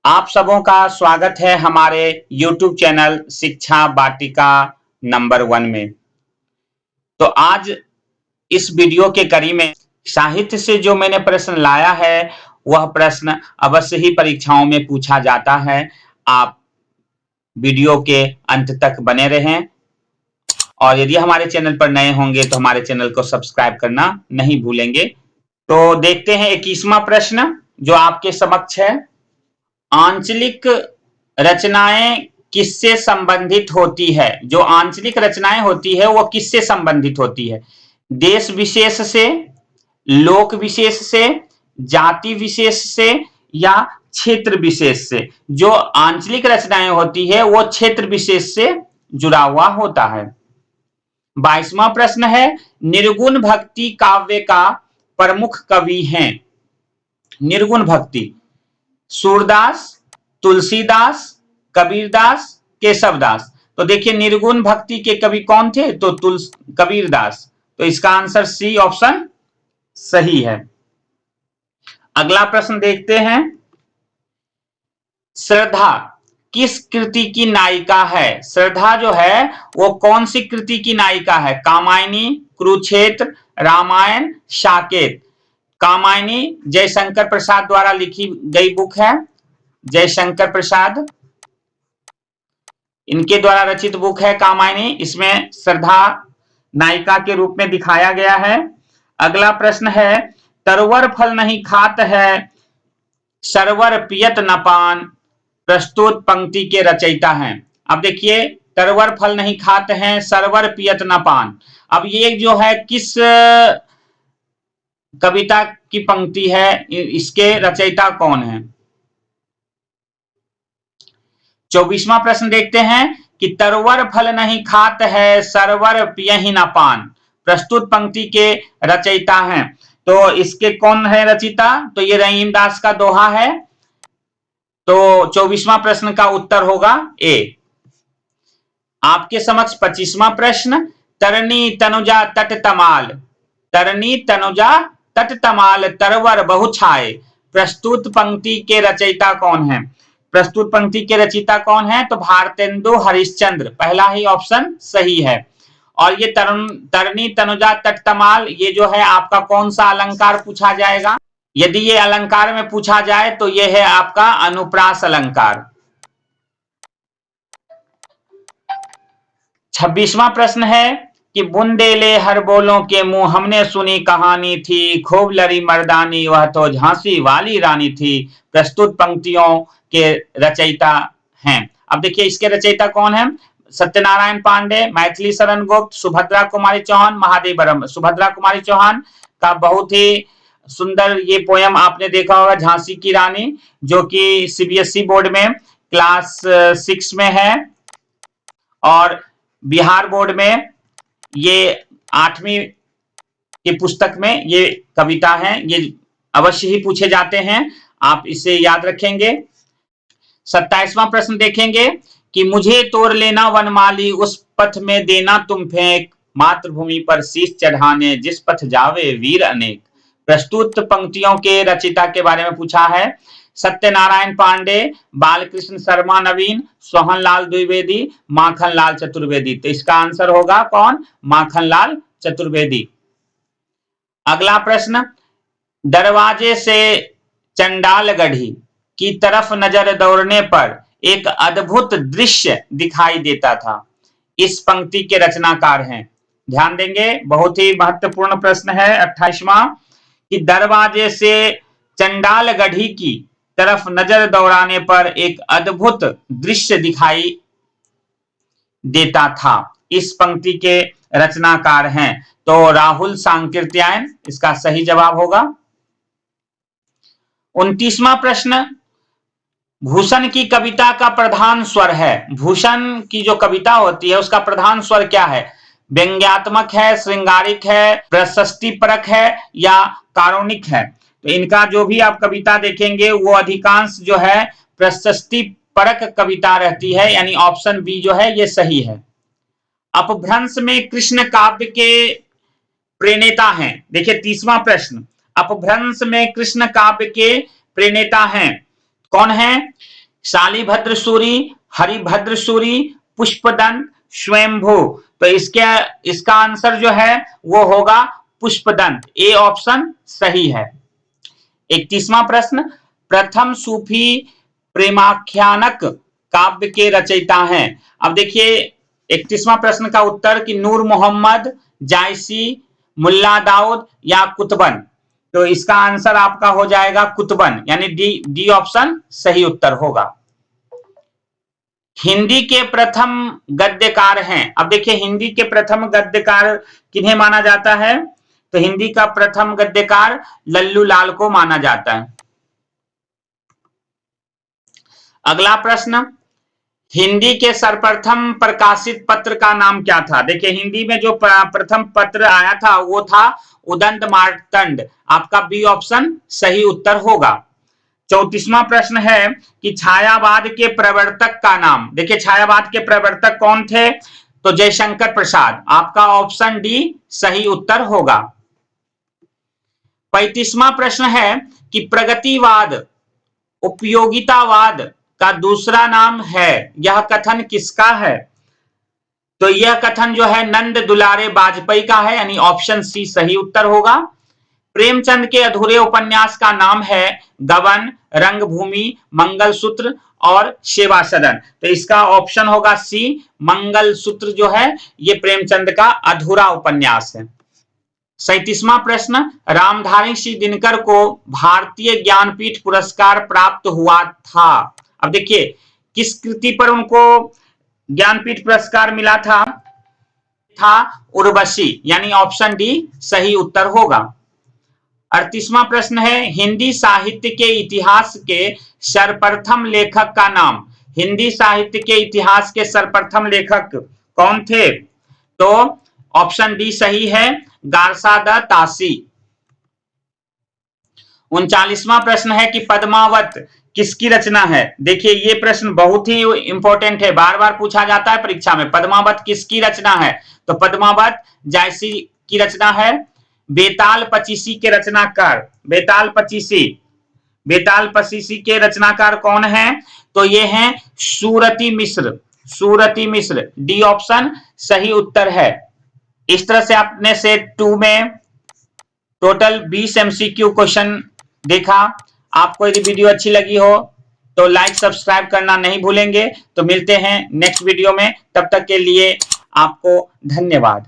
आप सबों का स्वागत है हमारे YouTube चैनल शिक्षा वाटिका नंबर 1 में। तो आज इस वीडियो के कड़ी में साहित्य से जो मैंने प्रश्न लाया है वह प्रश्न अवश्य ही परीक्षाओं में पूछा जाता है। आप वीडियो के अंत तक बने रहें और यदि हमारे चैनल पर नए होंगे तो हमारे चैनल को सब्सक्राइब करना नहीं भूलेंगे। तो देखते हैं 21वां प्रश्न जो आपके समक्ष है। आंचलिक रचनाएं किससे संबंधित होती है? जो आंचलिक रचनाएं होती है वो किससे संबंधित होती है? देश विशेष से, लोक विशेष से, जाति विशेष से या क्षेत्र विशेष से? जो आंचलिक रचनाएं होती है वो क्षेत्र विशेष से जुड़ा हुआ होता है। 22वां प्रश्न है, निर्गुण भक्ति काव्य का प्रमुख कवि हैं। निर्गुण भक्ति सूरदास, तुलसीदास, कबीरदास, केशवदास। तो देखिए निर्गुण भक्ति के कवि कौन थे? तो कबीरदास। तो इसका आंसर सी ऑप्शन सही है। अगला प्रश्न देखते हैं। श्रद्धा किस कृति की नायिका है? श्रद्धा जो है वो कौन सी कृति की नायिका है? कामायनी, कुरुक्षेत्र, रामायण, साकेत। कामायनी जयशंकर प्रसाद द्वारा लिखी गई बुक है। जयशंकर प्रसाद इनके द्वारा रचित बुक है कामायनी। इसमें श्रद्धा नायिका के रूप में दिखाया गया है। अगला प्रश्न है, तरवर फल नहीं खात है, सरवर पियत न पान, प्रस्तुत पंक्ति के रचयिता हैं। अब देखिए तरवर फल नहीं खात हैं, सरवर पियत न पान। अब ये जो है किस कविता की पंक्ति है? इसके रचयिता कौन है? 24वां प्रश्न देखते हैं कि तरवर फल नहीं खात है, सरवर पियहि न पान, प्रस्तुत पंक्ति के रचयिता हैं। तो इसके कौन है रचयिता? तो ये रहीम दास का दोहा है। तो 24वां प्रश्न का उत्तर होगा ए। आपके समक्ष 25वां प्रश्न, तरनी तनुजा तट तमाल, तरनी तनुजा तट तमाल तरवर बहु छाए, प्रस्तुत पंक्ति के रचयिता कौन है? प्रस्तुत पंक्ति के रचयिता कौन है? तो भारतेंदु हरिश्चंद्र। पहला ही ऑप्शन सही है। और ये तरनी तनुजा तट तमाल ये जो है आपका कौन सा अलंकार पूछा जाएगा? यदि ये अलंकार में पूछा जाए तो ये है आपका अनुप्रास अलंकार। 26वां प्रश्न है कि बुंदेले हर बोलों के मुंह, हमने सुनी कहानी थी, खूब लड़ी मर्दानी, वह तो झांसी वाली रानी थी, प्रस्तुत पंक्तियों के रचयिता हैं। अब देखिए इसके रचयिता कौन है? सत्यनारायण पांडे, मैथिली शरण गुप्त, सुभद्रा कुमारी चौहान, महादेव वर्मा। सुभद्रा कुमारी चौहान का बहुत ही सुंदर ये पोयम आपने देखा होगा, झांसी की रानी, जो कि सीबीएसई बोर्ड में क्लास 6 में है और बिहार बोर्ड में ये 8वीं की पुस्तक में ये कविता है। ये अवश्य ही पूछे जाते हैं, आप इसे याद रखेंगे। 27वां प्रश्न देखेंगे कि मुझे तोड़ लेना वनमाली, उस पथ में देना तुम फेंक, मातृभूमि पर शीश चढ़ाने, जिस पथ जावे वीर अनेक। प्रस्तुत पंक्तियों के रचयिता के बारे में पूछा है। सत्यनारायण पांडे, बालकृष्ण शर्मा नवीन, सोहनलाल द्विवेदी, माखनलाल चतुर्वेदी। तो इसका आंसर होगा कौन? माखनलाल चतुर्वेदी। अगला प्रश्न, दरवाजे से चंडालगढ़ी की तरफ नजर दौड़ने पर एक अद्भुत दृश्य दिखाई देता था, इस पंक्ति के रचनाकार हैं। ध्यान देंगे, बहुत ही महत्वपूर्ण प्रश्न है 28वां, कि दरवाजे से चंडालगढ़ी की तरफ नजर दौड़ाने पर एक अद्भुत दृश्य दिखाई देता था, इस पंक्ति के रचनाकार हैं। तो राहुल सांकृत्यायन इसका सही जवाब होगा। 29वां प्रश्न, भूषण की कविता का प्रधान स्वर है। भूषण की जो कविता होती है उसका प्रधान स्वर क्या है? व्यंग्यात्मक है, श्रृंगारिक है, प्रशस्तिपरक है या कारुणिक है? तो इनका जो भी आप कविता देखेंगे वो अधिकांश जो है प्रशस्तिपरक कविता रहती है, यानी ऑप्शन बी जो है ये सही है। अपभ्रंश में कृष्ण काव्य के प्रणेता हैं। देखिए 30वां प्रश्न, अपभ्रंश में कृष्ण काव्य के प्रणेता हैं कौन है? शालिभद्र सूरी, हरिभद्र सूरी, पुष्पदंत, स्वयंभू। तो इसका आंसर जो है वो होगा पुष्पदंत। ए ऑप्शन सही है। 31वां प्रश्न, प्रथम सूफी प्रेमाख्यानक काव्य के रचयिता हैं। अब देखिए 31वां प्रश्न का उत्तर कि नूर मोहम्मद, जायसी, मुल्ला दाऊद या कुतुबन। तो इसका आंसर आपका हो जाएगा कुतुबन, यानी डी ऑप्शन सही उत्तर होगा। हिंदी के प्रथम गद्यकार हैं। अब देखिए हिंदी के प्रथम गद्यकार किन्हें माना जाता है? तो हिंदी का प्रथम गद्यकार लल्लू लाल को माना जाता है। अगला प्रश्न, हिंदी के सर्वप्रथम प्रकाशित पत्र का नाम क्या था? देखिए हिंदी में जो प्रथम पत्र आया था वो था उदंत मार्तंड। आपका बी ऑप्शन सही उत्तर होगा। 34वां प्रश्न है कि छायावाद के प्रवर्तक का नाम। देखिए छायावाद के प्रवर्तक कौन थे? तो जयशंकर प्रसाद। आपका ऑप्शन डी सही उत्तर होगा। 35वां प्रश्न है कि प्रगतिवाद उपयोगितावाद का दूसरा नाम है, यह कथन किसका है? तो यह कथन जो है नंद दुलारे वाजपेयी का है, यानी ऑप्शन सी सही उत्तर होगा। प्रेमचंद के अधूरे उपन्यास का नाम है गबन, रंगभूमि, मंगलसूत्र और सेवा सदन। तो इसका ऑप्शन होगा सी, मंगलसूत्र जो है ये प्रेमचंद का अधूरा उपन्यास है। 37वां प्रश्न, रामधारी सिंह दिनकर को भारतीय ज्ञानपीठ पुरस्कार प्राप्त हुआ था। अब देखिए किस कृति पर उनको ज्ञानपीठ पुरस्कार मिला था उर्वशी, यानी ऑप्शन डी सही उत्तर होगा। 38वां प्रश्न है, हिंदी साहित्य के इतिहास के सर्वप्रथम लेखक का नाम। हिंदी साहित्य के इतिहास के सर्वप्रथम लेखक कौन थे? तो ऑप्शन डी सही है, गारसादा तासी। 39वां प्रश्न है कि पद्मावत किसकी रचना है। देखिए ये प्रश्न बहुत ही इंपॉर्टेंट है, बार बार पूछा जाता है परीक्षा में। पद्मावत किसकी रचना है? तो पद्मावत जायसी की रचना है। बेताल पचीसी के रचनाकार, बेताल पचीसी के रचनाकार कौन है? तो ये हैं सूरती मिश्र, सूरती मिश्र। डी ऑप्शन सही उत्तर है। इस तरह से आपने सेट 2 में टोटल 20 एमसीक्यू क्वेश्चन देखा। आपको यदि वीडियो अच्छी लगी हो तो लाइक सब्सक्राइब करना नहीं भूलेंगे। तो मिलते हैं नेक्स्ट वीडियो में, तब तक के लिए आपको धन्यवाद।